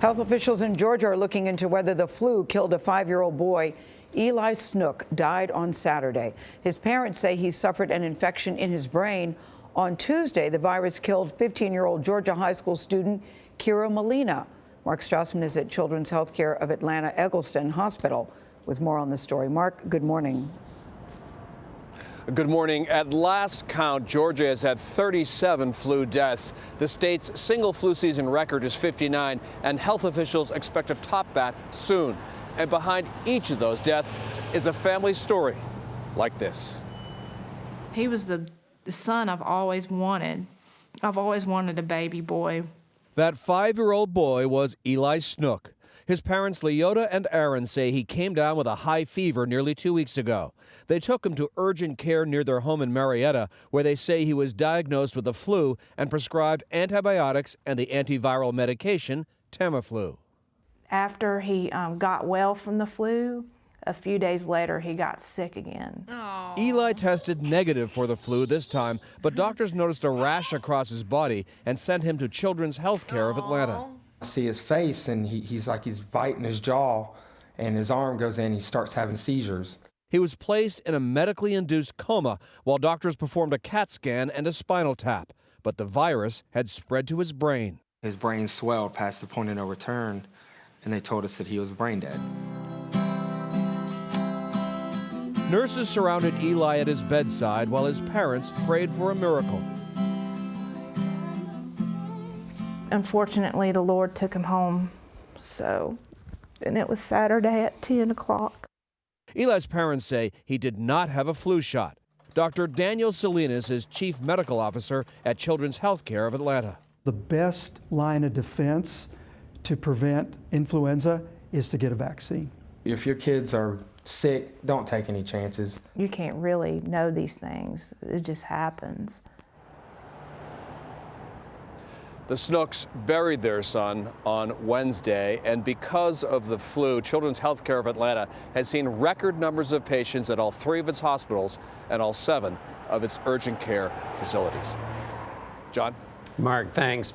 Health officials in Georgia are looking into whether the flu killed a 5-year-old boy. Eli Snook died on Saturday. His parents say he suffered an infection in his brain. On Tuesday, the virus killed 15-year-old Georgia high school student Kira Molina. Mark Strassmann is at Children's Healthcare of Atlanta Eggleston Hospital with more on the story. Mark, good morning. Good morning. At last count, Georgia has had 37 flu deaths. The state's single flu season record is 59, and health officials expect to top that soon. And behind each of those deaths is a family story like this. He was the son I've always wanted. I've always wanted a baby boy. That 5-year-old boy was Eli Snook. His parents, Leota and Aaron, say he came down with a high fever nearly 2 weeks ago. They took him to urgent care near their home in Marietta, where they say he was diagnosed with the flu and prescribed antibiotics and the antiviral medication Tamiflu. After he got well from the flu, a few days later he got sick again. Aww. Eli tested negative for the flu this time, but doctors noticed a rash across his body and sent him to Children's Healthcare of Atlanta. I see his face, and he's biting his jaw, and his arm goes in, he starts having seizures. He was placed in a medically induced coma while doctors performed a CAT scan and a spinal tap, but the virus had spread to his brain. His brain swelled past the point of no return, and they told us that he was brain dead. Nurses surrounded Eli at his bedside while his parents prayed for a miracle. Unfortunately, the Lord took him home, and it was Saturday at 10 o'clock. Eli's parents say he did not have a flu shot. Dr. Daniel Salinas is chief medical officer at Children's Healthcare of Atlanta. The best line of defense to prevent influenza is to get a vaccine. If your kids are sick, don't take any chances. You can't really know these things. It just happens. The Snooks buried their son on Wednesday, and because of the flu, Children's Healthcare of Atlanta has seen record numbers of patients at all 3 of its hospitals and all 7 of its urgent care facilities. John? Mark, thanks.